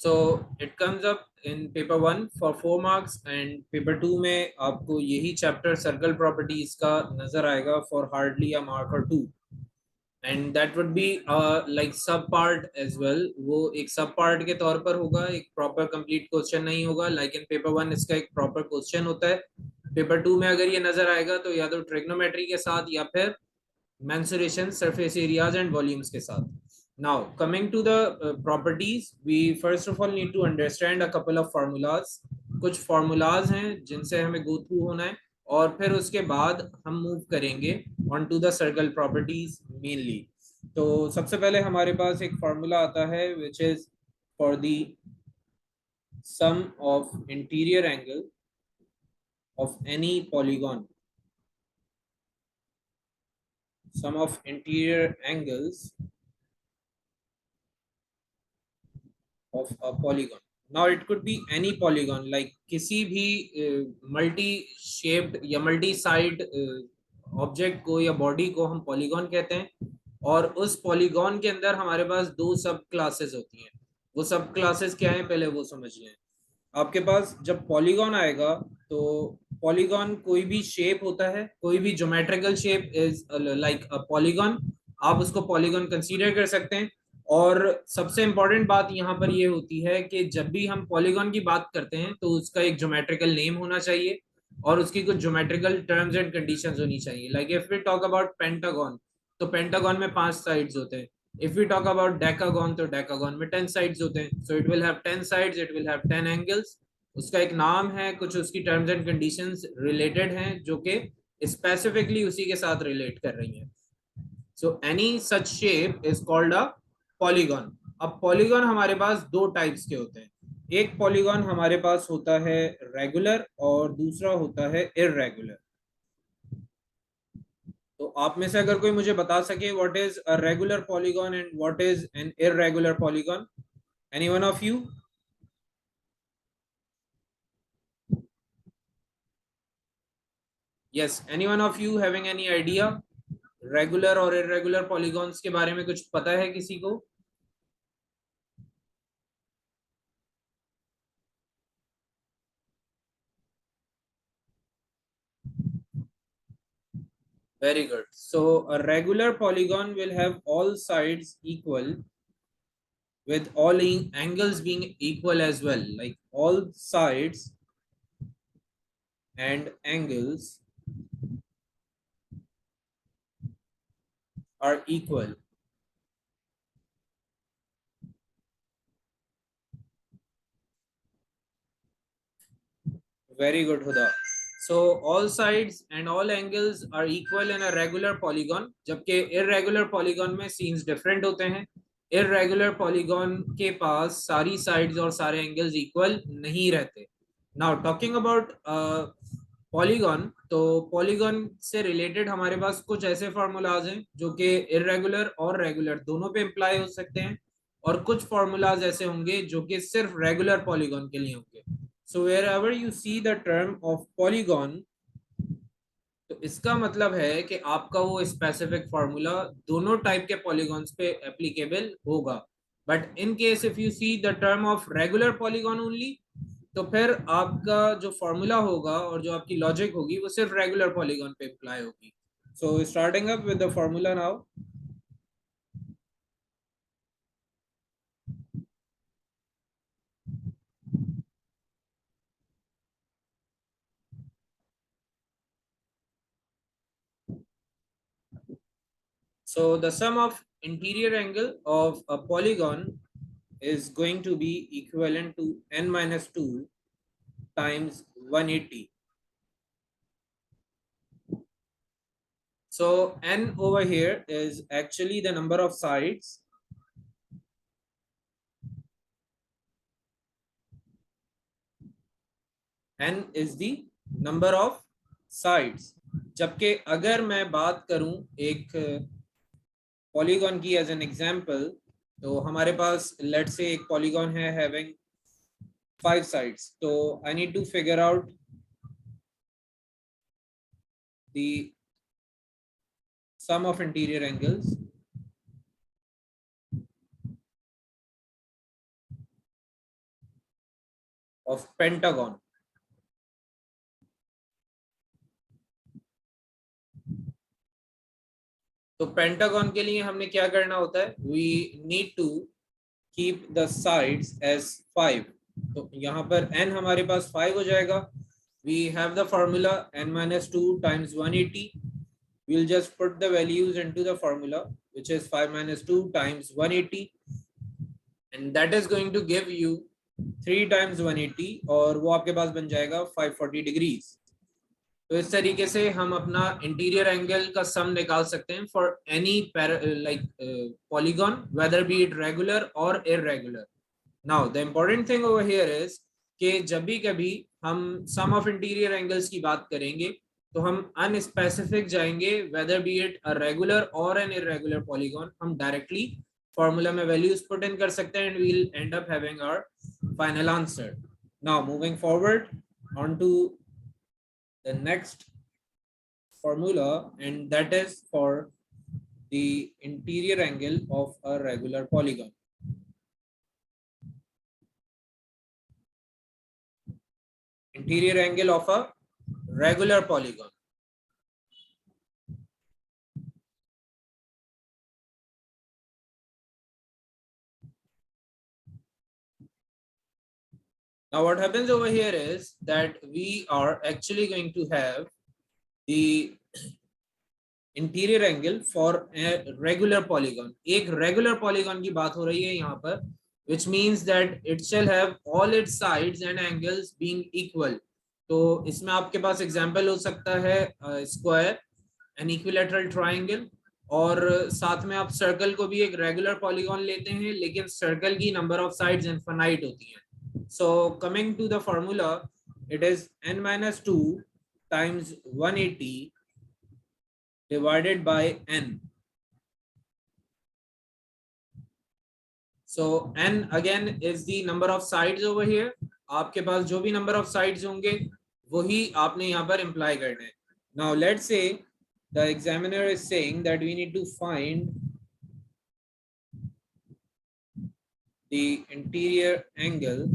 So it comes up in paper 1 for 4 marks and paper 2 में आपको यही chapter circle properties का नजर आएगा फॉर हार्डली अ मार्क और 2, and that would be like सब पार्ट एज वेल। वो एक सब पार्ट के तौर पर होगा, एक प्रॉपर कंप्लीट क्वेश्चन नहीं होगा। लाइक इन पेपर 1 इसका एक प्रॉपर क्वेश्चन होता है, पेपर 2 में अगर ये नजर आएगा तो या तो ट्रिग्नोमेट्री के साथ या फिर mensuration, surface areas and volumes के साथ। Now coming to the properties, we first of all need to understand a couple of formulas। कुछ formulas हैं जिनसे हमें go through होना है, और फिर उसके बाद हम move करेंगे on to the circle properties mainly। तो सबसे पहले हमारे पास एक formula आता है which is for the sum of interior angle of any polygon, sum of interior angles of a polygon। Now it could be any polygon, like किसी भी मल्टी शेप्ड या मल्टी साइड ऑब्जेक्ट को या body को हम polygon कहते हैं। और उस पॉलीगॉन के अंदर हमारे पास दो सब क्लासेस होती हैं। वो सब क्लासेस क्या है पहले वो समझ लें। आपके पास जब पॉलीगॉन आएगा तो पॉलीगॉन कोई भी शेप होता है, कोई भी geometrical shape is like a polygon. आप उसको पॉलीगॉन कंसीडर कर सकते हैं। और सबसे इंपॉर्टेंट बात यहाँ पर ये होती है कि जब भी हम पॉलीगॉन की बात करते हैं तो उसका एक ज्योमेट्रिकल नेम होना चाहिए और उसकी कुछ ज्योमेट्रिकल टर्म्स एंड कंडीशंस होनी चाहिए। Like if we talk about pentagon, तो पेंटागन में 5 साइड्स होते हैं। If we talk about decagon, तो डेकागन में 10 साइड्स होते हैं। So it will have 10 sides, it will have 10 angles. उसका एक नाम है, कुछ उसकी टर्म्स एंड कंडीशंस रिलेटेड हैं जो कि स्पेसिफिकली उसी के साथ रिलेट कर रही हैं। So any such shape is called a polygon. अब पॉलीगॉन हमारे पास दो टाइप्स के होते हैं। एक पॉलीगॉन हमारे पास होता है रेगुलर और दूसरा होता है इररेगुलर। तो आप में से अगर कोई मुझे बता सके what is a regular polygon and what is an irregular polygon, any one of you? Yes, any one of you having any idea regular और इररेगुलर पॉलीगॉन्स के बारे में? कुछ पता है किसी को? Very good. So a regular polygon will have all sides equal with all angles being equal as well. Like all sides and angles are equal. Very good, Huda. So all sides and all angles are equal in a regular polygon, जबकि irregular polygon में scenes different होते हैं। irregular polygon के पास सारी sides और सारे angles equal नहीं रहते। Now talking about polygon, तो polygon से related हमारे पास कुछ ऐसे formulas हैं जो कि irregular और regular दोनों पे imply हो सकते हैं, और कुछ formulas ऐसे होंगे जो कि सिर्फ regular polygon के लिए होंगे। So wherever you see the term of polygon, तो इसका मतलब है कि आपका वो स्पेसिफिक फार्मूला दोनों टाइप के पॉलीगॉन्स पे एप्लीकेबल होगा। But in case if you see the term of regular polygon only, तो फिर आपका जो फॉर्मूला होगा और जो आपकी लॉजिक होगी वो सिर्फ रेगुलर पॉलीगॉन पे अप्लाई होगी। So starting up with the formula now. So the sum of interior angle of a polygon is going to be equivalent to n minus 2 times 180. So n over here is actually the number of sides, n is the number of sides। जबकि अगर मैं बात करूं एक polygon की as an example, तो हमारे पास late से एक पॉलीगॉन है हैविंग 5 sides, तो I need to figure out the sum of interior angles। of pentagon. तो पेंटागन के लिए हमने क्या करना होता है, we need to keep the sides as 5. तो यहाँ पर n हमारे पास 5 हो जाएगा. We have the formula n-2 times 180. we'll just put the values into the formula, which is 5 minus 2 times 180, and that is going to give you 3 times 180, और वो आपके पास बन जाएगा 540 degrees. तो इस तरीके से हम अपना इंटीरियर एंगल का सम निकाल सकते हैं for any like polygon, whether be it regular और irregular. Now the important thing over here is कि जब भी कभी हम सम ऑफ इंटीरियर एंगल्स की बात करेंगे तो हम अनस्पेसिफिक जाएंगे, whether be it a regular or an irregular polygon. हम डायरेक्टली फॉर्मूला में वैल्यूज पुट इन कर सकते हैं, and we will end up having our final answer. Now moving forward on to the next formula, and that is for the interior angle of a regular polygon. Interior angle of a regular polygon. Now what happens over here is that we are actually going to have the interior angle for regular polygon. एक regular polygon की बात हो रही है यहाँ पर, which means that it shall have all its sides and angles being equal. तो इसमें आपके पास एग्जांपल हो सकता है स्क्वायर, एन इक्विलैटरल ट्रायंगल, और साथ में आप सर्कल को भी एक रेगुलर पॉलीगॉन लेते हैं, लेकिन सर्कल की नंबर ऑफ साइड्स इनफाइनाइट होती हैं. So coming to the formula, it is n-2 times 180 divided by n. So n again is the number of sides over here. आपके पास जो भी number of sides होंगे वही आपने यहाँ पर imply करना है. Now let's say the examiner is saying that we need to find the interior angle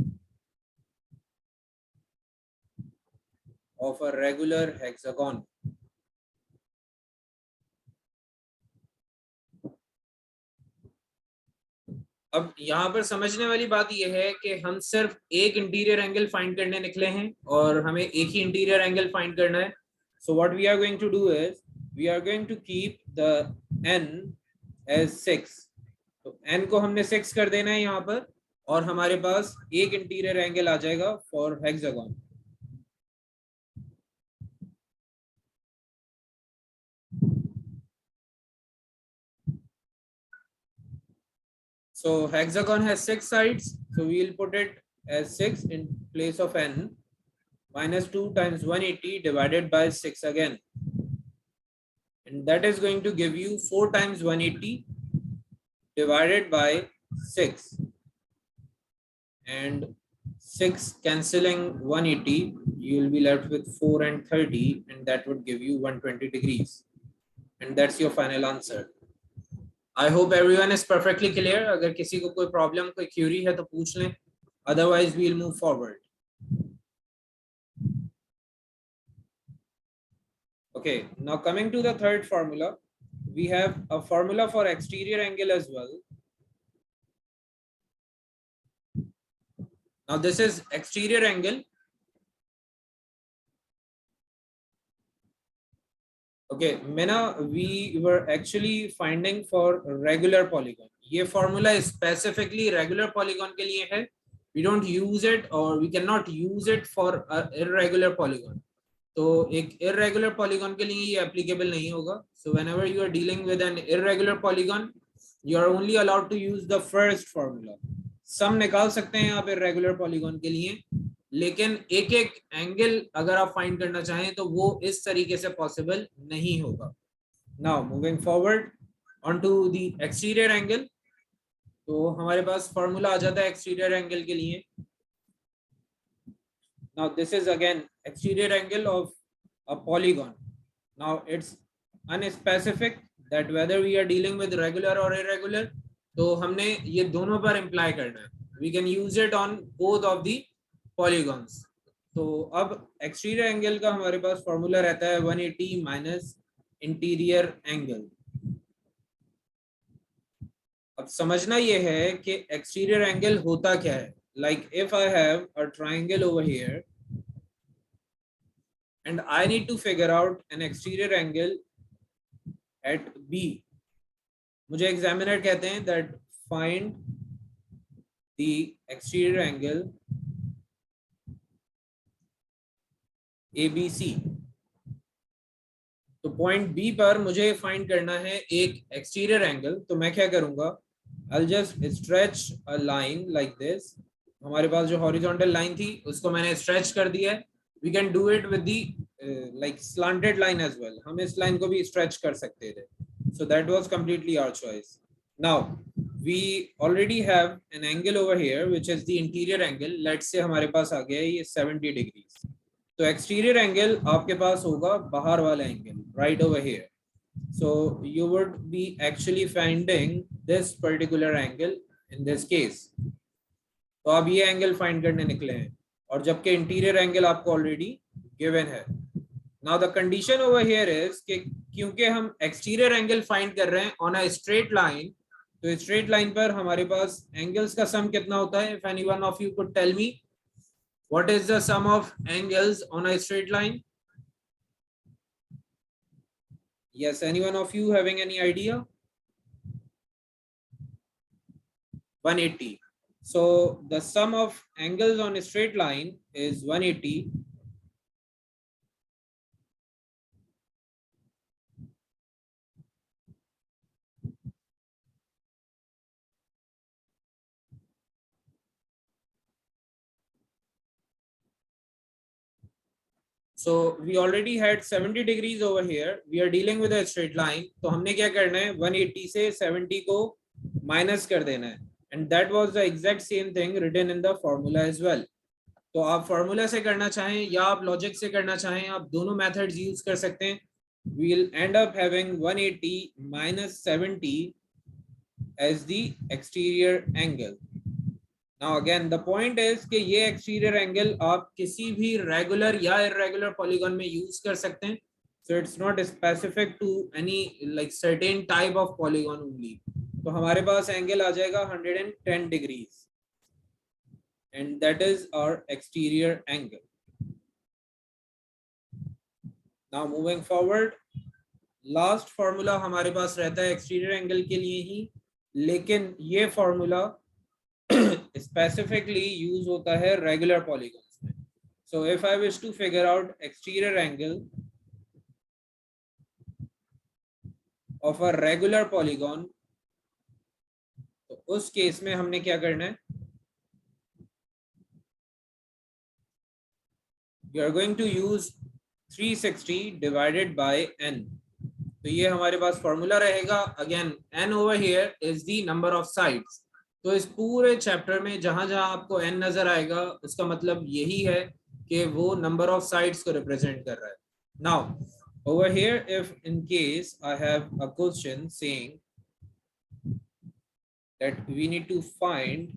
of a regular hexagon. अब यहाँ पर समझने वाली बात यह है कि हम सिर्फ एक इंटीरियर एंगल फाइंड करने निकले हैं और हमें एक ही इंटीरियर एंगल फाइंड करना है. So what we are going to do is we are going to keep the n as 6. तो n को हमने 6 कर देना है यहाँ पर, और हमारे पास एक इंटीरियर एंगल आ जाएगा for hexagon. So hexagon has 6 sides, so we will put it as 6 in place of n, minus 2 times 180 divided by 6 again, and that is going to give you 4 times 180 divided by 6, and 6 cancelling 180, you will be left with 4 and 30, and that would give you 120 degrees, and that's your final answer. I hope everyone is perfectly clear. अगर किसी को कोई problem, कोई Curie है तो पूछ लें, otherwise we'll move forward. Okay, now coming to the third formula, we have a formula for exterior angle as well. Now this is exterior angle. Okay, Mena, we were actually finding for regular polygon. ये formula specifically regular polygon के लिए है. We don't use it, or we cannot use it for a irregular polygon. तो एक irregular polygon के लिए ये applicable नहीं होगा. So whenever you are dealing with an irregular polygon, you are only allowed to use the first formula. सम निकाल सकते हैं आप irregular polygon के लिए, लेकिन एक एक एंगल अगर आप फाइंड करना चाहें तो वो इस तरीके से पॉसिबल नहीं होगा. Now moving forward on to the exterior angle. तो हमारे पास फॉर्मूला आ जाता है एक्सटीरियर एंगल के लिए. Now this is again exterior angle of a polygon. Now it's unspecific that whether we are dealing with regular or irregular. तो हमने ये दोनों पर इंप्लाई करना है. We can use it on both of the polygons. तो अब exterior angle का हमारे पास फॉर्मूला रहता है 180 माइनस इंटीरियर एंगल। अब समझना ये है कि एक्सटीरियर एंगल होता क्या है। Like if I have a triangle over here and I need to figure out an exterior angle at B. मुझे एग्जामिनर कहते हैं that find the exterior angle ABC. तो पॉइंट बी पर मुझे फाइंड करना है एक एक्सटीरियर एंगल। तो मैं क्या करूंगा, I'll just stretch a line like this. हमारे पास जो हॉरिजॉन्टल लाइन थी उसको मैंने स्ट्रेच कर दिया है। We can do it with the like slanted line as well. हम इस लाइन को भी स्ट्रेच कर सकते थे। So that was completely our choice. Now we already have an angle over here which is the interior angle. Let's say हमारे पास आ गया है ये 70 degrees. तो एक्सटीरियर एंगल आपके पास होगा बाहर वाला angle right over here. So you would be actually finding this particular angle in this case. तो आप ये एंगल फाइंड करने निकले हैं और जबकि इंटीरियर एंगल आपको ऑलरेडी गिवन है। Now the condition over here is कि क्योंकि हम एक्सटीरियर एंगल फाइंड कर रहे हैं ऑन अ स्ट्रेट लाइन, तो स्ट्रेट लाइन पर हमारे पास एंगल्स का सम कितना होता है? If anyone of you could tell me what is the sum of angles on a straight line? Yes, anyone of you having any idea? 180. So the sum of angles on a straight line is 180. So we already had 70 degrees over here. We are dealing with a straight line. तो हमने क्या करना है, 180 से 70 को minus कर देना है। And that was the exact same thing written in the formula as well. तो आप फॉर्मूला से करना चाहें या आप लॉजिक से करना चाहें, आप दोनों मेथड्स यूज कर सकते हैं। We'll end up having 180 minus 70 as the exterior angle. Now again the point is कि ये exterior angle आप किसी भी regular या irregular polygon में use कर सकते हैं। So it's not specific to any like certain type of polygon only. तो हमारे पास angle आ जाएगा 110 degrees and that is our exterior angle. Now moving forward, last formula हमारे पास रहता है exterior angle के लिए ही, लेकिन ये formula specifically यूज होता है रेगुलर पॉलीगॉन्स में। So if I wish to figure out exterior angle of a regular polygon, तो उस केस में हमने क्या करना है, we are going to use 360 divided by n। तो ये हमारे पास फॉर्मूला रहेगा। Again n over here is the number of sides. तो इस पूरे चैप्टर में जहां जहां आपको n नजर आएगा उसका मतलब यही है कि वो नंबर ऑफ साइड्स को रिप्रेजेंट कर रहा है। Now over here if in case I have a question saying that we need to find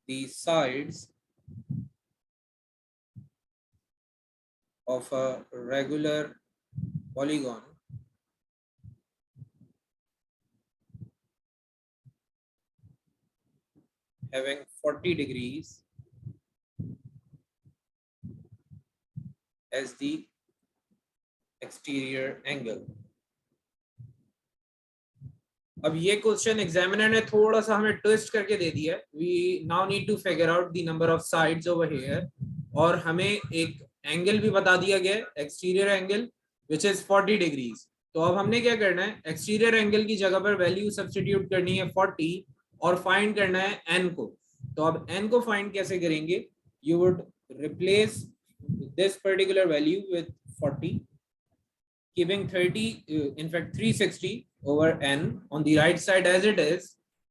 the sides of a regular polygon having 40 degrees as the exterior angle। अब ये question examiner ने थोड़ा सा हमें twist करके दे दिया है। We now need to figure out the number of sides over here और हमें एक एंगल भी बता दिया गया है, exterior angle which is 40 degrees. तो अब हमने क्या करना है, एक्सटीरियर एंगल की जगह पर वैल्यू सब्स्टिट्यूट करनी है 40 और फाइंड करना है n को। तो अब n को फाइंड कैसे करेंगे, you would replace this particular value with 40 keeping 30 in fact 360 over n on the right side as it is,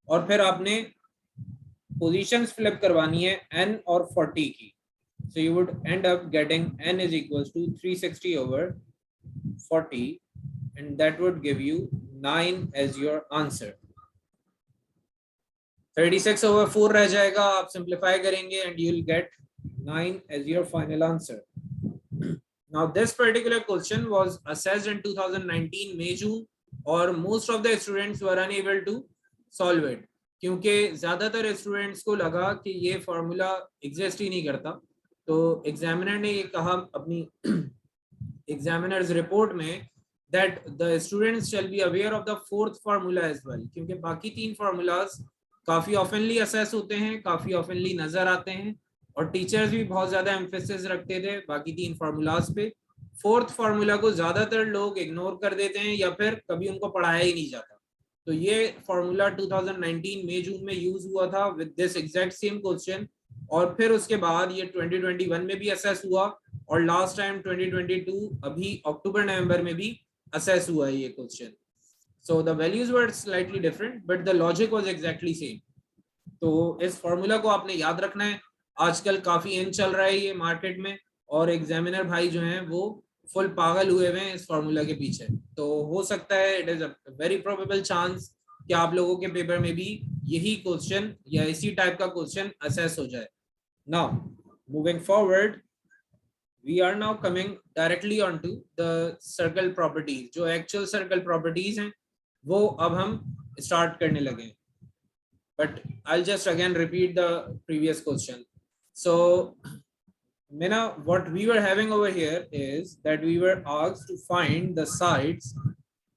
और फिर आपने पोजीशंस फ्लिप करवानी है n और 40 की। so you would end up getting n is equals to 360 over 40 and that would give you 9 as your answer। 36/4 रह जाएगा, आप सिंप्लीफाई करेंगे and you will get 9 as your final answer. Now this particular question was assessed in 2019 May June और most of the students were unable to solve it क्योंकि ज्यादातर students को लगा कि ये फॉर्मूला एग्जिस्ट ही नहीं करता। तो एग्जामिनर ने ये कहा अपनी एग्जामिनर्स रिपोर्ट में that the students shall be aware of the fourth formula as well क्योंकि बाकी 3 formulas काफी ऑफनली असेस होते हैं, काफी ऑफनली नजर आते हैं और टीचर्स भी बहुत ज्यादा एम्फेसिस रखते थे बाकी 3 फार्मूलाज पे। फोर्थ फार्मूला को ज्यादातर लोग इग्नोर कर देते हैं या फिर कभी उनको पढ़ाया ही नहीं जाता। तो ये फार्मूला 2019 मई जून में यूज हुआ था with this exact same question और फिर उसके बाद ये 2021 में भी असेस हुआ और लास्ट टाइम 2022 अभी अक्टूबर नवंबर में भी असेस हुआ है ये question. So the values were slightly different but the logic was exactly same. तो इस फॉर्मूला को आपने याद रखना है। आजकल काफी इन चल रहा है ये मार्केट में और एग्जामिनर भाई जो हैं वो फुल पागल हुए हुए हैं इस फॉर्मूला के पीछे। तो हो सकता है it is a very probable chance कि आप लोगों के पेपर में भी यही क्वेश्चन या इसी टाइप का क्वेश्चन असेस हो जाए। Now moving forward we are now coming directly onto the circle properties। जो एक्चुअल सर्कल प्रॉपर्टीज हैं वो अब हम स्टार्ट करने लगे हैं। But I'll just again repeat the previous question. So Mina, what we were having over here is that we were asked to find the sides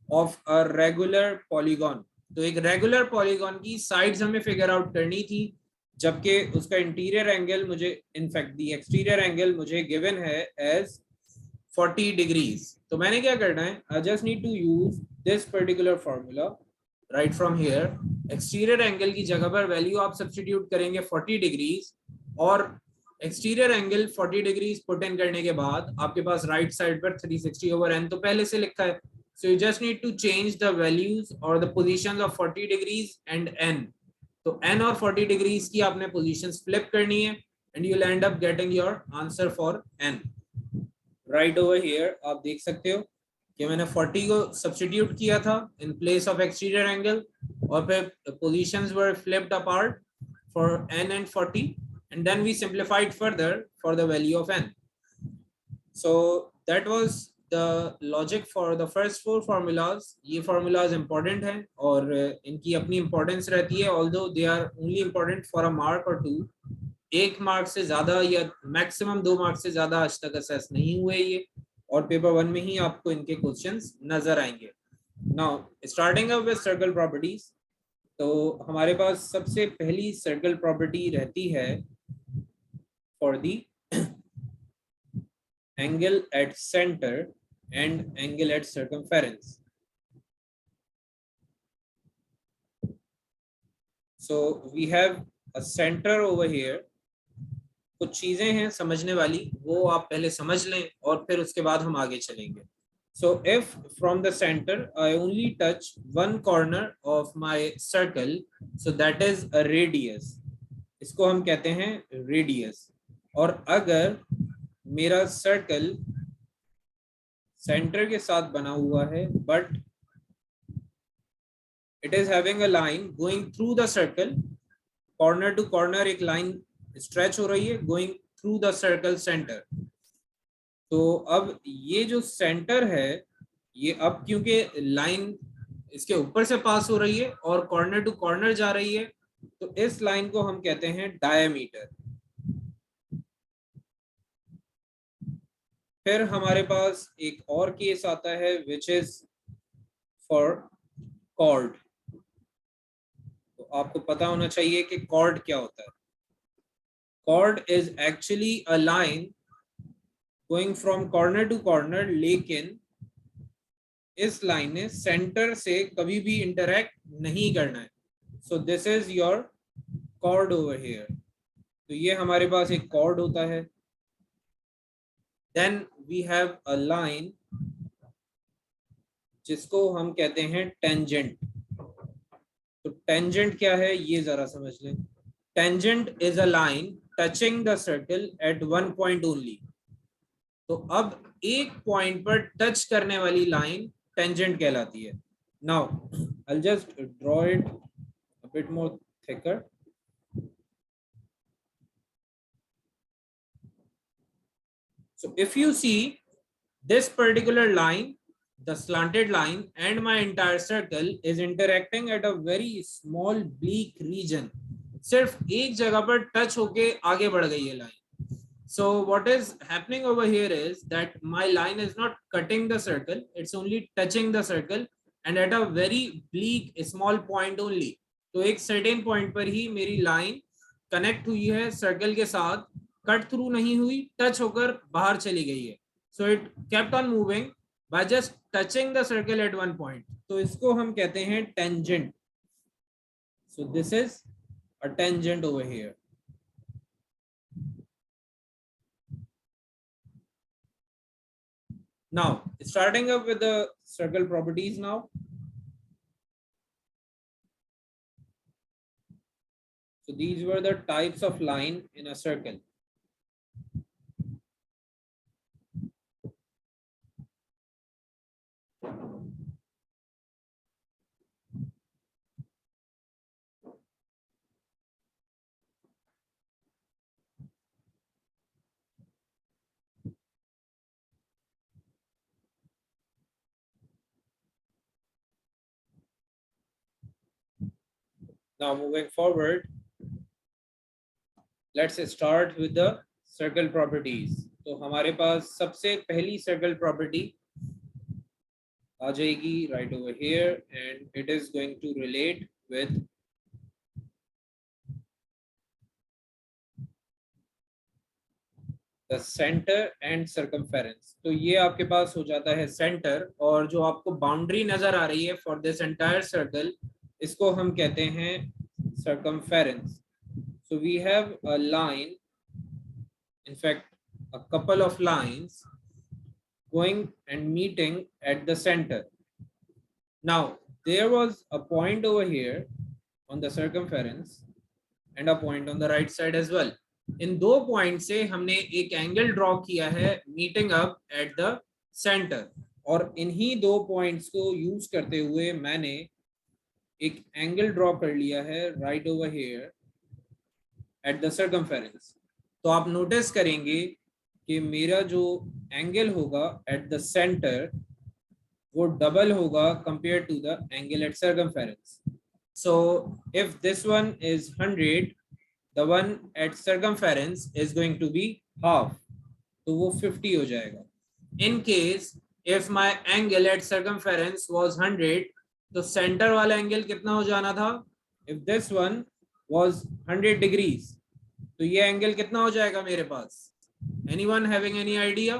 of a regular polygon। तो एक regular polygon की sides हमें figure out करनी थी जबकि उसका interior angle मुझे in fact the exterior angle मुझे गिवन है एज 40 डिग्रीज। तो मैंने क्या करना है, I just need to use this particular formula right from here. Exterior angle की जगह पर वैल्यू आप सब्स्टिट्यूट करेंगे 40 डिग्रीज और exterior angle 40 degrees put in करने के बाद आपके पास राइट साइड पर 360/n तो पहले से लिखा है। So you just need to change the values or the positions of 40 degrees and n। तो n और 40 degrees की आपने positions flip करनी है and you'll end up getting your answer for n। Right over here आप देख सकते हो कि मैंने 40 को substitute किया था in place of exterior angle और फिर positions were flipped apart for n and 40 and then we simplified further for the value of n। So that was the logic for the first 4 formulas। ये formulas important हैं और इनकी अपनी importance रहती है although they are only important for a mark or 2। 1 mark से ज्यादा या मैक्सिमम 2 मार्क से ज्यादा आज तक असेस नहीं हुए ये और पेपर 1 में ही आपको इनके क्वेश्चंस नजर आएंगे। Now starting up with circle properties. तो हमारे पास सबसे पहली सर्कल प्रॉपर्टी रहती है for the angle at center and angle at circumference। So we have a center over here। कुछ चीजें हैं समझने वाली, वो आप पहले समझ लें और फिर उसके बाद हम आगे चलेंगे। So if from the center I only touch one corner of my circle, so that is a radius। इसको हम कहते हैं radius। और अगर मेरा सर्कल सेंटर के साथ बना हुआ है but it is having a line going through the circle, corner to corner एक लाइन स्ट्रेच हो रही है going through the circle centre. तो अब ये जो सेंटर है ये अब क्योंकि लाइन इसके ऊपर से पास हो रही है और कॉर्नर टू कॉर्नर जा रही है तो इस लाइन को हम कहते हैं डायमीटर। फिर हमारे पास एक और केस आता है विच इज फॉर कॉर्ड। तो आपको पता होना चाहिए कि कॉर्ड क्या होता है। Chord is actually a line going from corner to corner, लेकिन इस लाइन ने सेंटर से कभी भी इंटरैक्ट नहीं करना है। So this is your chord over here. तो ये हमारे पास एक कॉर्ड होता है। Then we have a line जिसको हम कहते हैं टेंजेंट। तो टेंजेंट क्या है ये जरा समझ लें। Tangent is a line touching the circle eight one point only. तो अब एक पॉइंट पर टच करने वाली लाइन टेंजेंट कहलाती है। Now I just draw it a bit more thicker. So if you see this particular line, the slanted line and my entire circle is interacting at a very small bleak region. सिर्फ एक जगह पर touch होके आगे बढ़ गई है line. So what is happening over here is that my line is not cutting the circle, it's only touching the circle and at a very bleak small point only. तो एक certain point पर ही मेरी line connect हुई है circle के साथ, cut through नहीं हुई, touch होकर बाहर चली गई है. So it kept on moving by just touching the circle at one point. तो इसको हम कहते हैं tangent. So this is a tangent over here. Now, starting up with the circle properties now. So these were the types of line in a circle. Now moving forward, let's start with the circle properties. तो हमारे पास सबसे पहली circle property आ जाएगी right over here and it is going to relate with the center and circumference. तो ये आपके पास हो जाता है center और जो आपको boundary नजर आ रही है for this entire circle इसको हम कहते हैं circumference. So we have a line, in fact a couple of lines going and meeting at the center. Now there was a point over here on the circumference and a point on the right side as well. इन दो point से हमने एक angle draw किया है meeting up at the centre और इन्हीं दो points को यूज करते हुए मैंने एक एंगल ड्रॉ कर लिया है right over here at the circumference. तो आप नोटिस करेंगे कि मेरा जो एंगल होगा एट द सेंटर वो डबल होगा compare to the angle at circumference. So if this one is 100, the one at circumference is going to be half, तो वो 50 हो जाएगा. In case if my angle at circumference was 100, तो center वाला angle कितना हो जाना था? If this one was 100 degrees, तो ये एंगल कितना हो जाएगा मेरे पास? Anyone having any idea?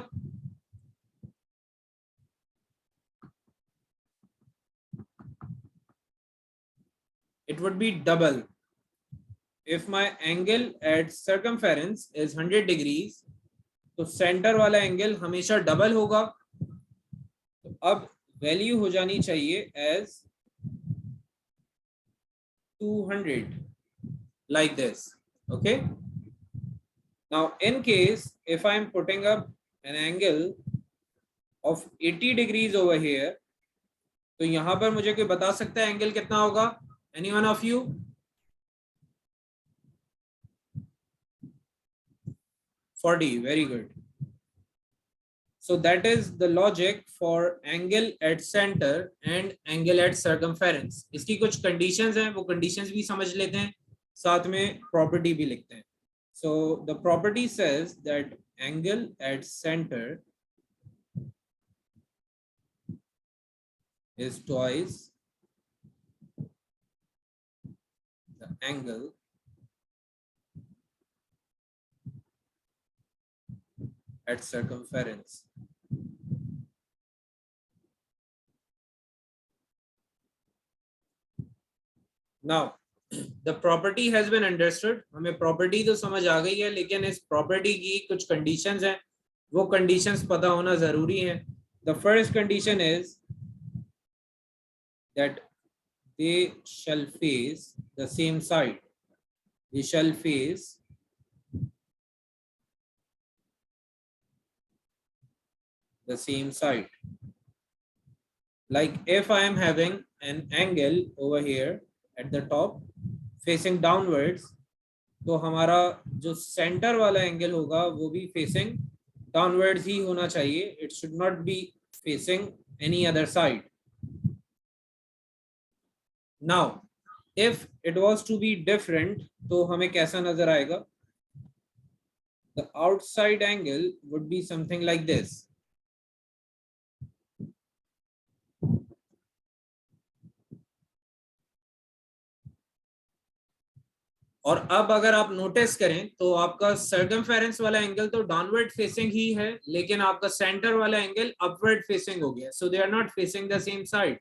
It would be double. If my angle at circumference is 100 degrees, तो सेंटर वाला एंगल हमेशा डबल होगा. तो अब वैल्यू हो जानी चाहिए as 200 like this. Okay, now in case if I am putting up an angle of 80 degrees over here, तो यहां पर मुझे कोई बता सकता है एंगल कितना होगा? Anyone of you? 40. Very good. So that is the logic for angle at center and angle at circumference. इसकी कुछ conditions हैं, वो conditions भी समझ लेते हैं, साथ में property भी लिखते हैं. So the property says that angle at center is twice the angle at circumference. Now the property has been understood. हमें property तो समझ आ गई है, लेकिन इस property की कुछ conditions हैं, वो conditions पता होना जरूरी है. The first condition is that they shall face the same side. They shall face the same side. Like if I am having an angle over here at the top facing downwards, तो हमारा जो centre वाला angle होगा वो भी facing downwards ही होना चाहिए. It should not be facing any other side. Now if it was to be different, तो हमें कैसा नजर आएगा? The outside angle would be something like this. और अब अगर आप नोटिस करें तो आपका सर्कमफेरेंस वाला एंगल तो डाउनवर्ड फेसिंग ही है, लेकिन आपका सेंटर वाला एंगल अपवर्ड फेसिंग हो गया. So they are not facing the same side.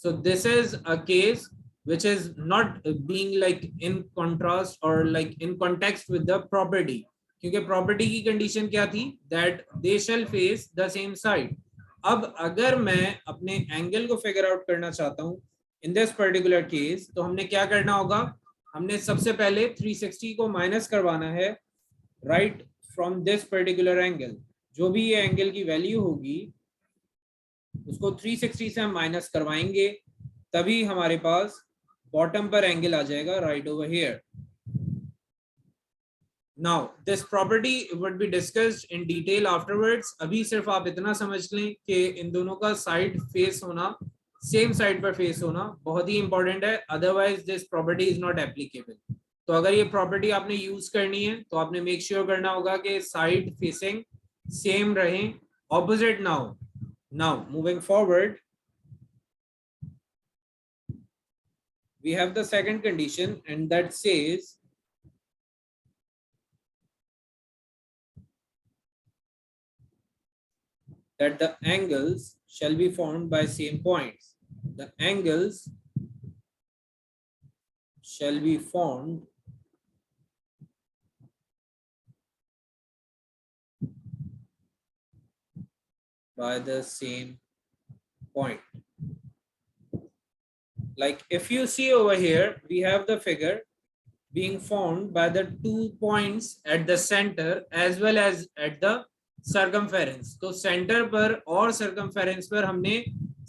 So this is a case which is not being like in contrast or like in context with the property. क्योंकि property की condition क्या थी? That they shall face the same side. अब अगर मैं अपने angle को figure out करना चाहता हूं in this particular case, तो हमने क्या करना होगा? हमने सबसे पहले 360 को माइनस करवाना है right from this particular angle. जो भी ये एंगल की वैल्यू होगी उसको 360 से हम माइनस करवाएंगे, तभी हमारे पास बॉटम पर एंगल आ जाएगा right over here. Now this property would be discussed in detail afterwards. अभी सिर्फ आप इतना समझ लें कि इन दोनों का साइड फेस होना, सेम साइड पर फेस होना बहुत ही इंपॉर्टेंट है, otherwise this property is not applicable. तो अगर ये प्रॉपर्टी आपने यूज करनी है तो आपने मेक श्योर करना होगा कि साइड फेसिंग सेम रहे, ऑपोजिट ना हो. Now moving forward, we have the second condition and that says that the angles shall be formed by same points. The angles shall be formed by the same point. Like if you see over here, we have the figure being formed by the 2 points at the center as well as at the circumference. तो centre पर और circumference पर हमने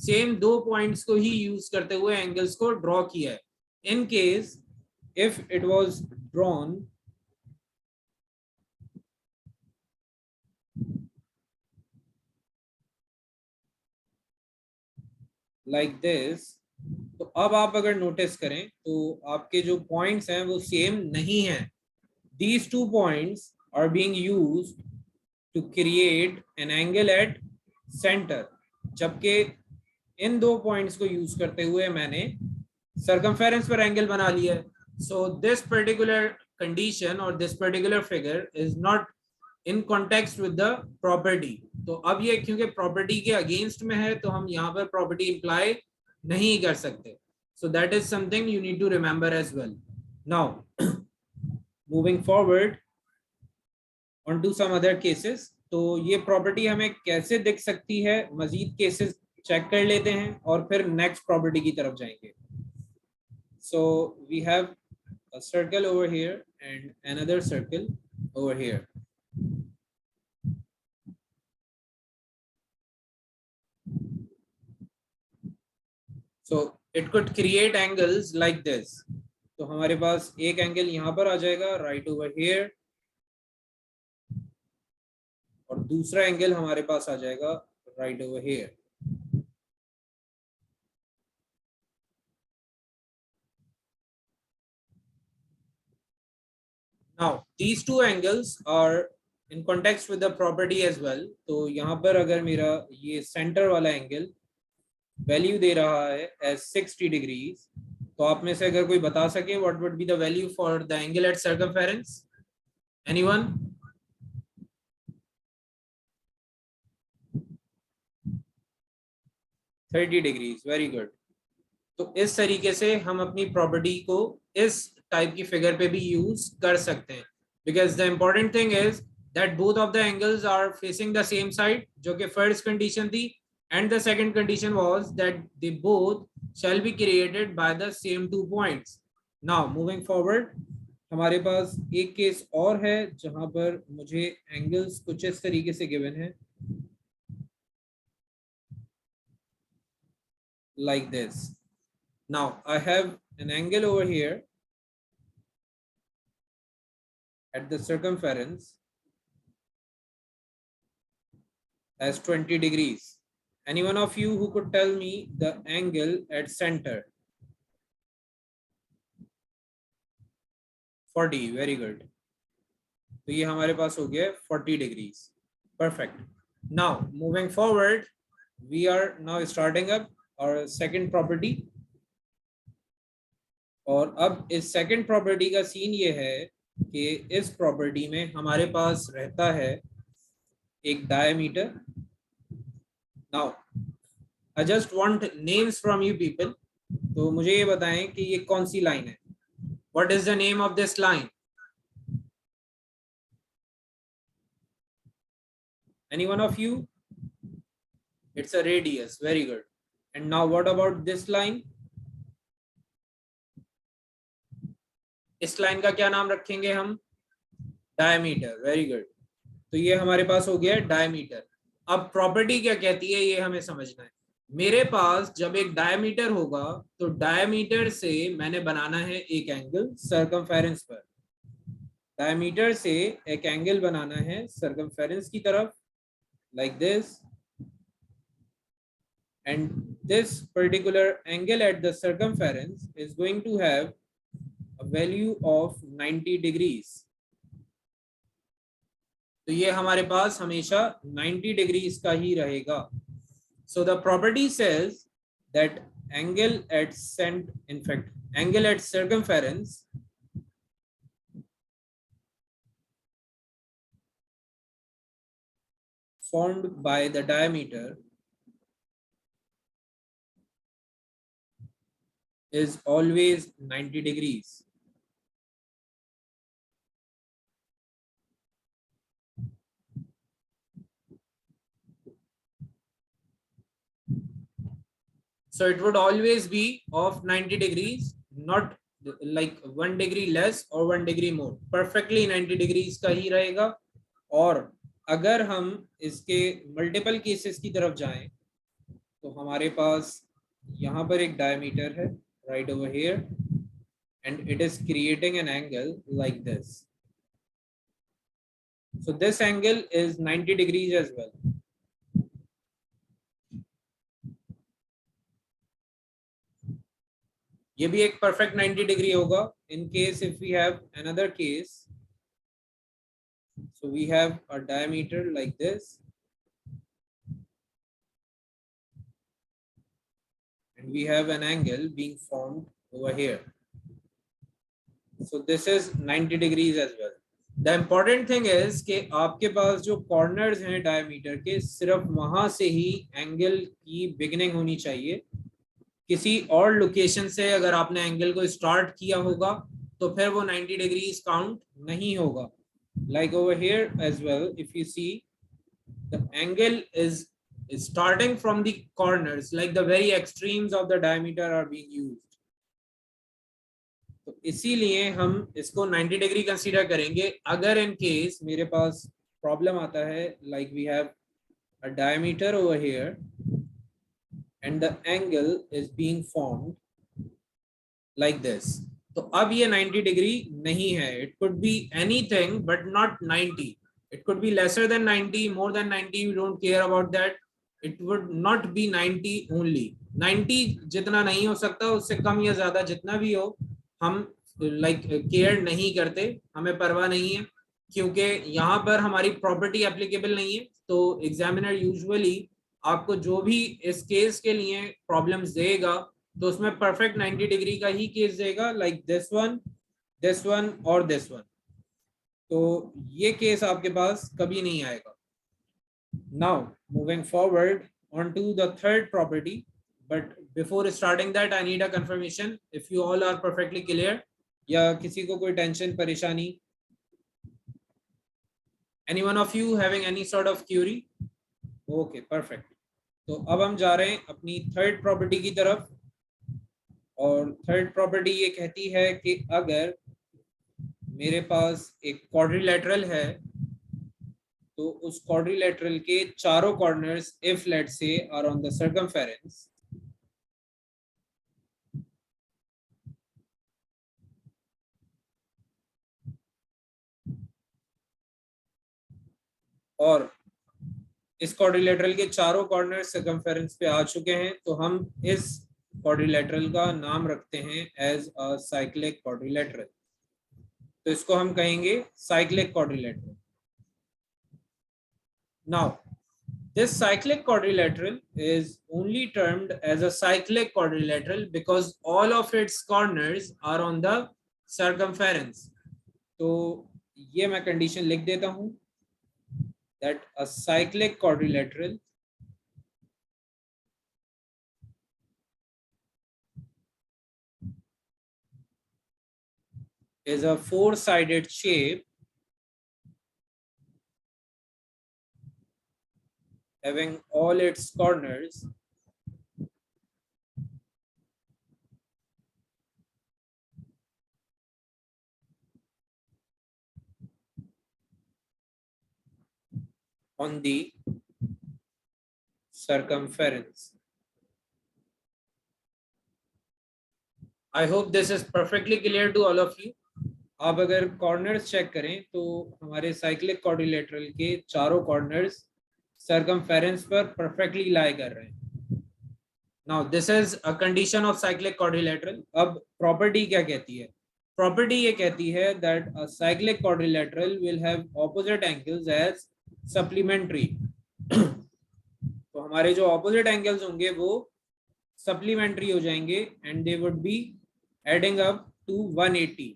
same 2 points को ही use करते हुए angles को draw किया है. In case if it was drawn like this, तो अब आप अगर नोटिस करें तो आपके जो पॉइंट्स हैं वो सेम नहीं हैं. These 2 points are being used to create an angle at center, जबकि इन 2 पॉइंट्स को यूज करते हुए मैंने सर्कमफेरेंस पर एंगल बना लिया है. सो दिस पर्टिकुलर कंडीशन और this particular figure is not in context with the property. तो अब ये क्योंकि प्रॉपर्टी के अगेंस्ट में है तो हम यहाँ पर प्रॉपर्टी इंप्लाई नहीं कर सकते. So that is something you need to remember as well. Now moving forward on to some other cases. तो ये प्रॉपर्टी हमें कैसे दिख सकती है, मजीद केसेस चेक कर लेते हैं और फिर नेक्स्ट प्रॉपर्टी की तरफ जाएंगे. So we have a circle over here and another circle over here. So it could create angles like this. तो हमारे पास एक एंगल यहाँ पर आ जाएगा राइट ओवर हियर और दूसरा एंगल हमारे पास आ जाएगा right over here. Now these two angles are in context with the property as well. तो यहाँ पर अगर मेरा ये सेंटर वाला एंगल वैल्यू दे रहा है as 60 degrees, तो आप में से अगर कोई बता सके what would be the value for the angle at circumference? Anyone? $30. Very good. तो इस तरीके से हम अपनी प्रॉपर्टी को इस टाइप की फिगर पे भी यूज कर सकते हैं, because the important thing is that both of the angles are facing the same side, जो कि फर्स्ट कंडीशन थी, and the second condition was that they both shall be created by the same 2 points. Now moving forward, हमारे पास एक case और है जहां पर मुझे एंगल्स कुछ इस तरीके से गिवन है like this. Now I have an angle over here at the circumference as 20 degrees. Any one of you who could tell me the angle at center? 40, very good. तो ये हमारे पास हो गया 40 degrees. Perfect. Now moving forward, we are now starting up our second property. और अब इस second property का scene ये है कि इस प्रॉपर्टी में हमारे पास रहता है एक diameter. Now I just want names from you people. तो मुझे ये बताएं कि ये कौन सी लाइन है. What is the name of this line? Any one of you? It's a radius. Very good. And now what about this line? इस line का क्या नाम रखेंगे हम? डायमीटर. Very good. तो ये हमारे पास हो गया डायमीटर. अब प्रॉपर्टी क्या कहती है ये हमें समझना है. मेरे पास जब एक डायमीटर होगा तो डायमीटर से मैंने बनाना है एक एंगल सर्कमफेरेंस पर. डायमीटर से एक एंगल बनाना है सर्कमफेरेंस की तरफ, like this. And this particular angle at the circumference is going to have a value of 90 degrees. तो ये हमारे पास हमेशा 90 degrees का ही रहेगा. So the property says that angle at angle at circumference formed by the diameter is always 90 degrees. So it would always be of 90 degrees, not like 1 degree less or 1 degree more. Perfectly 90 degrees का ही रहेगा. और अगर हम इसके multiple cases की तरफ जाएं तो हमारे पास यहाँ पर एक डायमीटर है right over here and it is creating an angle like this. So this angle is 90 degrees as well. ये भी एक perfect 90 degree होगा. In case if we have another case, so we have a diameter like this and we have an angle being formed over here. So this is 90 degrees as well. The important thing is कि आपके पास जो corners हैं diameter के, सिर्फ वहां से ही angle की beginning होनी चाहिए. किसी और लोकेशन से अगर आपने एंगल को स्टार्ट किया होगा तो फिर वो 90 डिग्रीज काउंट नहीं होगा. Like over here as well, if you see the angle is starting from the corners, like the very extremes of the diameter are being used. तो इसीलिए हम इसको 90 डिग्री कंसीडर करेंगे. अगर इन केस मेरे पास problem आता है, like we have a diameter over here and the angle is being formed like this, तो अब ये 90 डिग्री नहीं है. It could be anything but not 90. It could be lesser than 90, more than 90. We don't care about that. It would not be 90 only. 90 जितना नहीं हो सकता, उससे कम या ज्यादा जितना भी हो हम like केयर नहीं करते, हमें परवाह नहीं है, क्योंकि यहाँ पर हमारी प्रॉपर्टी एप्लीकेबल नहीं है. तो एग्जामिनर यूजुअली आपको जो भी इस केस के लिए प्रॉब्लम्स देगा तो उसमें परफेक्ट 90 डिग्री का ही केस देगा, लाइक दिस वन और दिस वन. तो ये केस आपके पास कभी नहीं आएगा. Now moving forward on to the third property, but before starting that I need a confirmation if you all are perfectly clear, या किसी को कोई टेंशन परेशानी? Any one of you having any sort of query? Okay, perfect. तो अब हम जा रहे हैं अपनी थर्ड प्रॉपर्टी की तरफ. और थर्ड प्रॉपर्टी ये कहती है कि अगर मेरे पास एक क्वाड्रिलेटरल है तो उस क्वाड्रिलेटरल के चारों कॉर्नर्स इफ लेट से आर ऑन द सर्कमफेरेंस, और इस क्वाड्रिलेटरल के चारों कॉर्नर सर्कमफेरेंस पे आ चुके हैं, तो हम इस क्वाड्रिलेटरल का नाम रखते हैं एज अ साइक्लिक क्वाड्रिलेटरल। तो इसको हम कहेंगे cyclic quadrilateral. Now this cyclic quadrilateral is only termed as a cyclic quadrilateral because all of its corners are on the circumference. तो ये मैं कंडीशन लिख देता हूं that a cyclic quadrilateral is a four-sided shape having all its corners on the circumference. I hope this is perfectly clear to all of you. आप अगर corners check करें तो हमारे साइक्लिक क्वाड्रिलेटरल के चारों कॉर्नर्स सर्कमफेरेंस पर perfectly lie कर रहे हैं। Now this is a condition of cyclic quadrilateral. अब प्रॉपर्टी क्या कहती है? प्रॉपर्टी ये कहती है that a cyclic quadrilateral will have opposite angles as supplementary. तो हमारे जो ऑपोजिट एंगल्स होंगे वो सप्लीमेंट्री हो जाएंगे and they would be adding up to 180।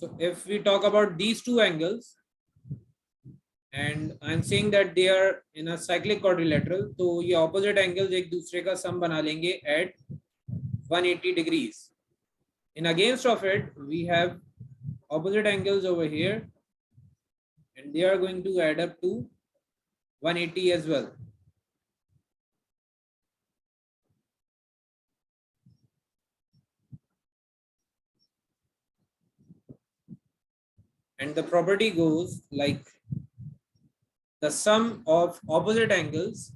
So if we talk about these two angles and I'm saying that they are in a cyclic quadrilateral, तो ये opposite angles एक दूसरे का sum बना लेंगे at 180 degrees. In against of it, we have opposite angles over here and they are going to add up to 180 as well. And the property goes like the sum of opposite angles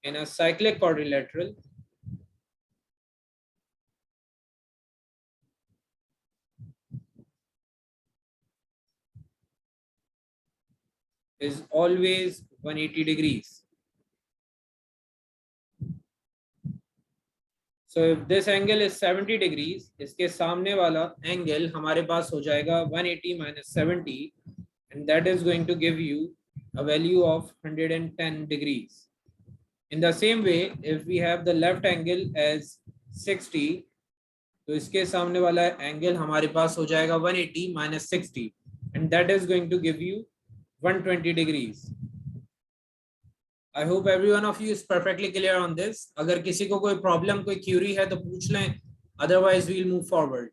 in a cyclic quadrilateral is always 180 degrees. So if this angle is 70 degrees, इसके सामने वाला angle हमारे पास हो जाएगा 180 minus 70 and that is going to give you a value of 110 degrees. In the same way, if we have the left angle as 60, तो इसके सामने वाला एंगल हमारे पास हो जाएगा 180 minus 60 and that is going to give you 120 degrees. I hope every one of you is perfectly clear on this. अगर किसी को कोई प्रॉब्लम कोई क्यूरी है तो पूछ लें, otherwise we'll move forward.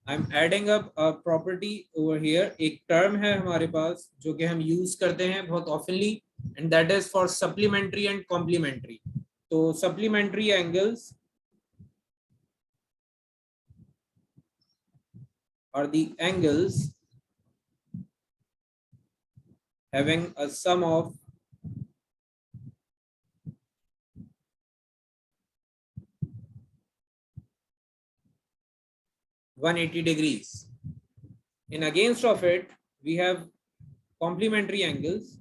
I'm adding up a property over here. एक term है हमारे पास जो कि हम use करते हैं बहुत oftenly and that is for supplementary and complementary. तो supplementary angles are the angles having a sum of 180 degrees. In against of it, we have complementary angles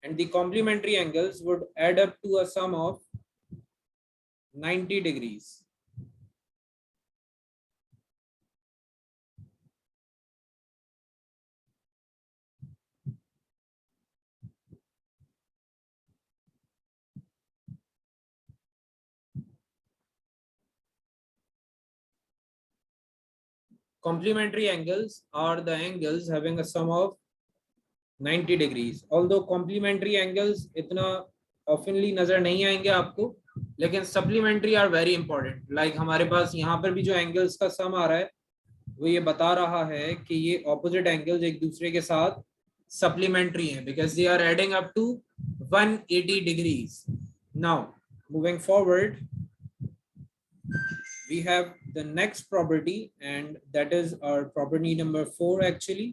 and the complementary angles would add up to a sum of 90 degrees. Complementary angles are the angles having a sum of 90 degrees. Although complementary angles इतना oftenly नजर नहीं आएंगे आपको, लेकिन supplementary are very important. Like हमारे पास यहाँ पर भी जो angles का sum आ रहा है वो ये बता रहा है कि ये ऑपोजिट एंगल्स एक दूसरे के साथ सप्लीमेंट्री हैं because they are adding up to 180 degrees. Now moving forward we have the next property, and that is our property number 4 actually.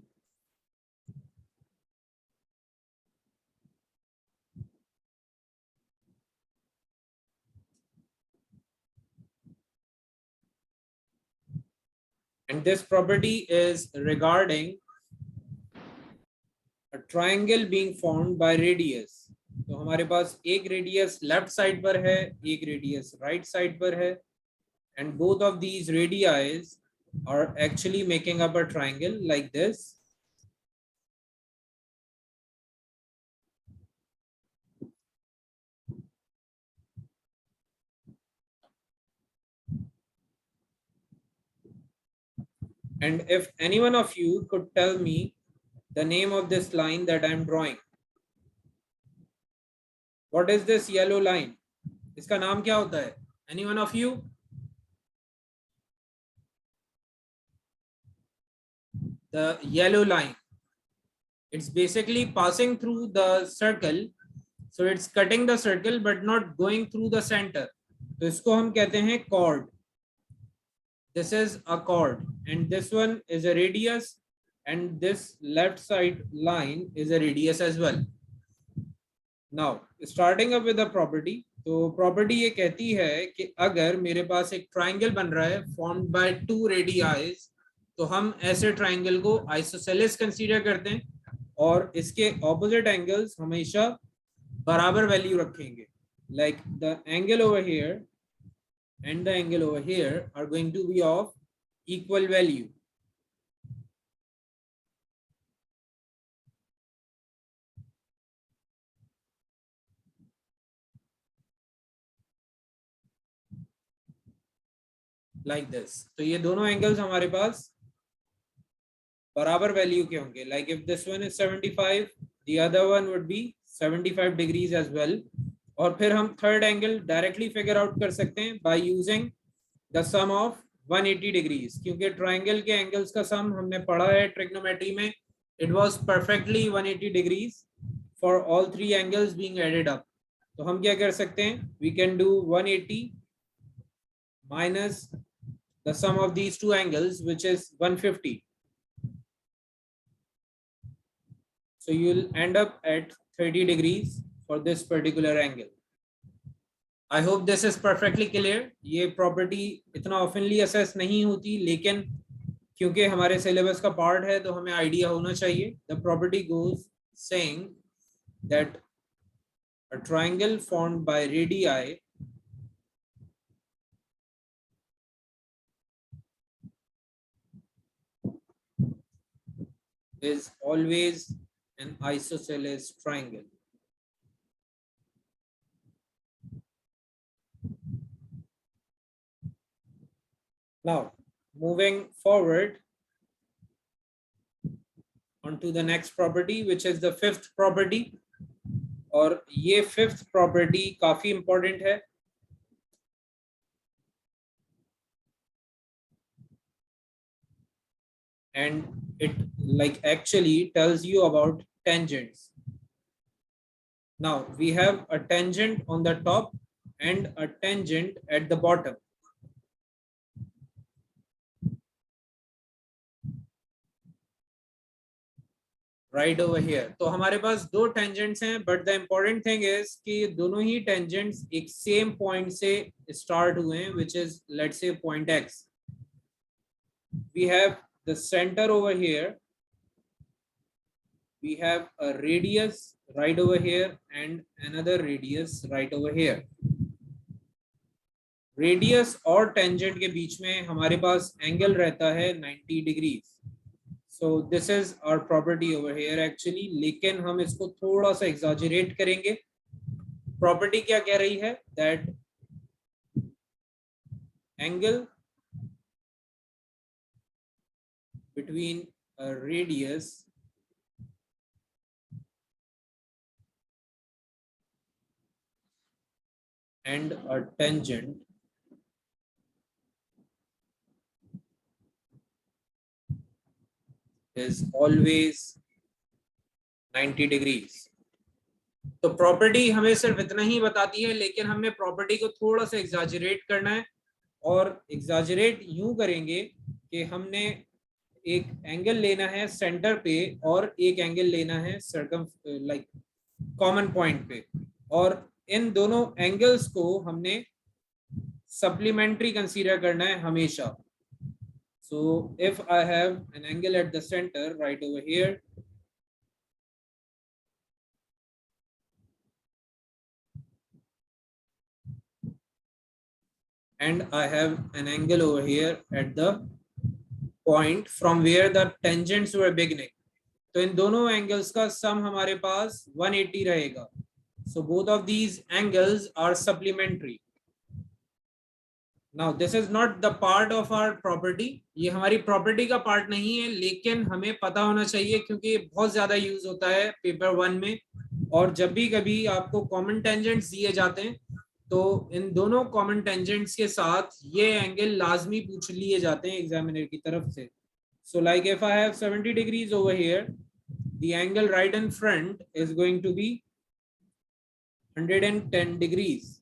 And this property is regarding a triangle being formed by radius. तो हमारे पास एक radius left side पर है, एक radius right side पर है, and both of these radii are actually making up a triangle like this. And if any one of you could tell me the name of this line that I am drawing, what is this yellow line? इसका नाम क्या होता है? Any one of you? The yellow line. It's basically passing through the circle. So it's cutting the circle but not going through the center. तो इसको हम कहते हैं chord. This is a chord, and this one is a radius, and this left side line is a radius as well. Now starting up with the property, तो property ये कहती है कि अगर मेरे पास एक ट्राइंगल बन रहा है फॉर्म्ड बाय टू रेडियाइज, तो हम ऐसे ट्राइंगल को आइसोसेलेस कंसीडर करते हैं और इसके ऑपोजिट एंगल्स हमेशा बराबर वैल्यू रखेंगे. Like the angle over here and the angle over here are going to be of equal value. Like this. तो ये दोनों एंगल्स हमारे पास बराबर वैल्यू के होंगे. Like if this one is 75, the other one would be 75 degrees as well. और फिर हम third angle directly figure out कर सकते हैं by using the sum of 180 degrees, क्योंकि ट्राइंगल के एंगल्स का सम हमने पढ़ा है ट्रिग्नोमेट्री में. It was perfectly 180 degrees for all three angles being added up. तो हम क्या कर सकते हैं? We can do 180 minus the sum of these two angles, which is 150. So you'll end up at 30 degrees for this particular angle. I hope this is perfectly clear. ये property इतना oftenly assess नहीं होती, लेकिन क्योंकि हमारे syllabus का part है तो हमें idea होना चाहिए. The property goes saying that a triangle formed by radii is always an isosceles triangle. Now, moving forward onto the next property, which is the fifth property. और ये fifth property काफी important है. And it like actually tells you about tangents. Now we have a tangent on the top and a tangent at the bottom. Right over here. तो हमारे पास दो tangents हैं, but the important thing is कि दोनों ही tangents एक same point से start हुए हैं, which is let's say point X. We have the center over here. We have a radius right over here and another radius right over here. Radius और tangent के बीच में हमारे पास एंगल रहता है 90 degrees. So this is our property over here actually, लेकिन हम इसको थोड़ा सा एग्जैजरेट करेंगे. प्रॉपर्टी क्या कह रही है? That angle between a radius and a tangent is always 90 degrees. तो प्रॉपर्टी हमें सिर्फ इतना ही बताती है, लेकिन हमें प्रॉपर्टी को थोड़ा सा एग्जाजरेट करना है, और एग्जाजरेट यूं करेंगे कि हमने एक एंगल लेना है सेंटर पे और एक एंगल लेना है सर्कम लाइक कॉमन पॉइंट पे, और इन दोनों एंगल्स को हमने सप्लीमेंट्री कंसीडर करना है हमेशा. So if I have an angle at the center right over here, and I have an angle over here at the point from where the tangents were beginning, तो इन दोनों angles का सम हमारे पास 180 रहेगा. So both of these angles are supplementary. Now this is not the part of our property, ये हमारी property का part नहीं है, लेकिन हमें पता होना चाहिए क्योंकि ये बहुत ज्यादा यूज होता है पेपर 1 में, और जब भी कभी आपको कॉमन टेंजेंट्स दिए जाते हैं तो इन दोनों कॉमन टेंजेंट्स के साथ ये एंगल लाजमी पूछ लिए जाते हैं एग्जामिनर की तरफ से. So like if I have 70 degrees over here, the angle right in front is going to be 110 degrees.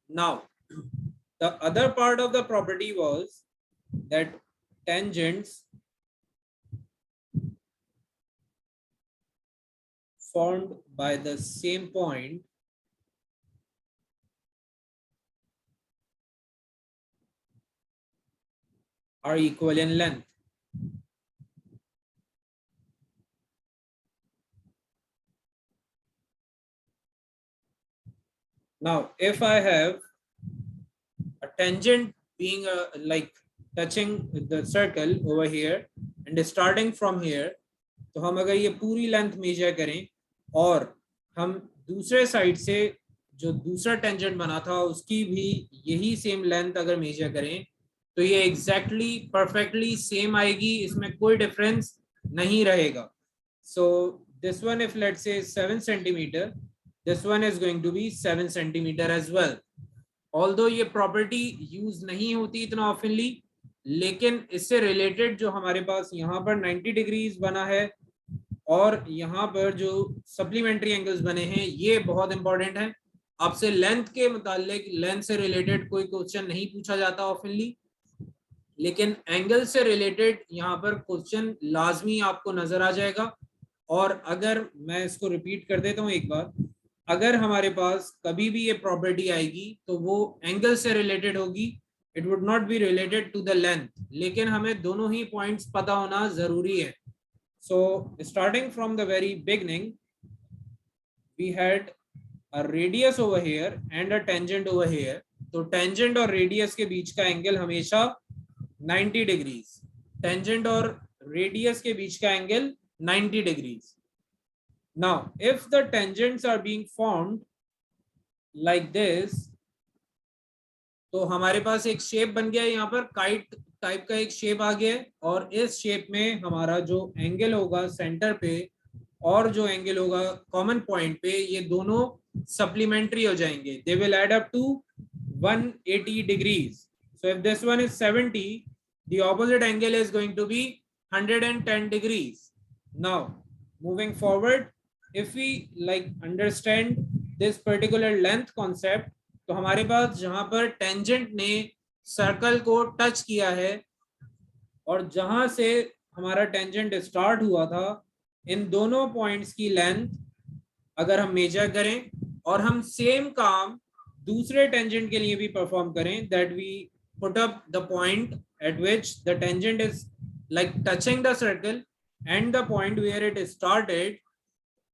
Now, the other part of the property was that tangents formed by the same point are equal in length. Now, if I have a tangent being like touching the circle over here and starting from here, तो हम अगर ये पूरी length major करें और हम दूसरे side से जो दूसरा टेंजेंट बना था उसकी भी यही सेम लेंथ अगर मेजर करें तो ये एग्जैक्टली परफेक्टली सेम आएगी, इसमें कोई डिफरेंस नहीं रहेगा. So this one if let's say 7 centimetre, this one is going to be 7 centimeter as well. Although ये प्रॉपर्टी यूज नहीं होती इतना ऑफनली, लेकिन इससे रिलेटेड जो हमारे पास यहाँ पर 90 डिग्रीज बना है और यहाँ पर जो सप्लीमेंट्री एंगल्स बने हैं ये बहुत इंपॉर्टेंट है. आपसे लेंथ के मुतालिक, लेंथ से रिलेटेड कोई क्वेश्चन नहीं पूछा जाता ऑफनली, लेकिन एंगल से रिलेटेड यहाँ पर क्वेश्चन लाजमी आपको नजर आ जाएगा. और अगर मैं इसको रिपीट कर देता हूँ एक बार, अगर हमारे पास कभी भी ये प्रॉपर्टी आएगी तो वो एंगल से रिलेटेड होगी, it would not be related to the length, लेकिन हमें दोनों ही पॉइंट्स पता होना जरूरी है. So starting from the very beginning we had a radius over here and a tangent over here. तो टेंजेंट और रेडियस के बीच का एंगल हमेशा 90 डिग्रीज, टेंजेंट और रेडियस के बीच का angle 90 degrees. Now, if the tangents are being formed like this, तो हमारे पास एक शेप बन गया है, यहाँ पर काइट टाइप का एक शेप आ गया है, और इस शेप में हमारा जो एंगल होगा सेंटर पे और जो एंगल होगा कॉमन पॉइंट पे, ये दोनों सप्लीमेंट्री हो जाएंगे. They will add up to 180 degrees. So if this one is 70, the opposite angle is going to be 110 degrees. Now, moving forward, if we like understand this particular length concept, तो हमारे पास जहां पर tangent ने circle को touch किया है और जहां से हमारा टेंजेंट स्टार्ट हुआ था, इन दोनों पॉइंट्स की लेंथ अगर हम मेजर करें और हम सेम काम दूसरे टेंजेंट के लिए भी परफॉर्म करें, that we put up the point at which the tangent is like touching the circle and the point where it started,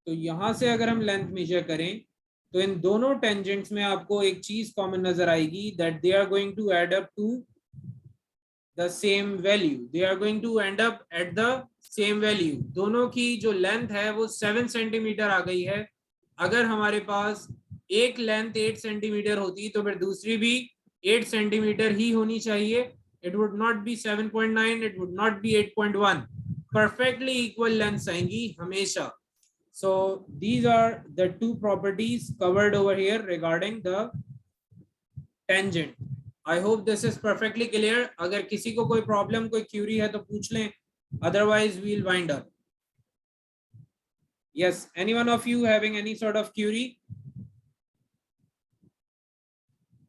तो यहां से अगर हम लेंथ मेजर करें तो इन दोनों टेंजेंट्स में आपको एक चीज कॉमन नजर आएगी, that they are going to add up to the same value, they are going to end up at the same value. दोनों की जो लेंथ है वो 7 सेंटीमीटर आ गई है. अगर हमारे पास एक लेंथ 8 सेंटीमीटर होती तो फिर दूसरी भी 8 सेंटीमीटर ही होनी चाहिए. It would not B 7.9, it would not B 8.1. Perfectly equal length आएंगी हमेशा. So these are the two properties covered over here regarding the tangent. I hope this is perfectly clear. अगर किसी को कोई प्रॉब्लम, कोई Curie है तो पूछ लें, otherwise we will wind up. Yes, any one of you having any sort of query?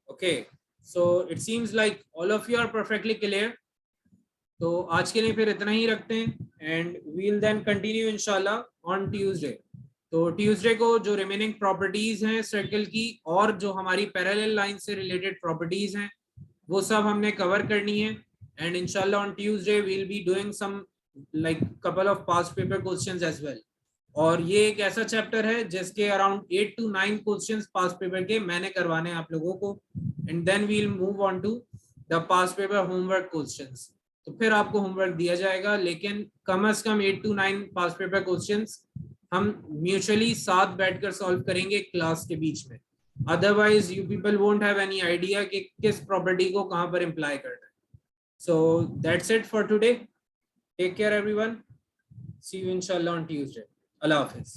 Okay, so it seems like all of you are perfectly clear. तो आज के लिए फिर इतना ही रखते हैं and we will then continue इंशाल्लाह ऑन ट्यूसडे. तो ट्यूसडे को जो रिमेनिंग प्रॉपर्टीज हैं सर्कल की और जो हमारी पैरेलल लाइन से रिलेटेड प्रॉपर्टीज हैं वो सब हमने कवर करनी है. एंड इंशाल्लाह on Tuesday we will be doing some like couple of past paper questions as well. और ये एक ऐसा चैप्टर है जिसके around 8 to 9 questions past paper के मैंने करवाने हैं आप लोगों को. And then we will move on to the past paper homework questions. तो फिर आपको होमवर्क दिया जाएगा, लेकिन कम से कम 8 to 9 पास्ट पेपर क्वेश्चंस हम म्यूचुअली साथ बैठकर सॉल्व करेंगे क्लास के बीच में. Otherwise you people won't have any idea कि किस प्रॉपर्टी को कहां पर इम्प्लाई करना है. So that's it for today. Take care everyone. See you इंशाल्लाह ऑन ट्यूसडे. अल्लाह हाफिज.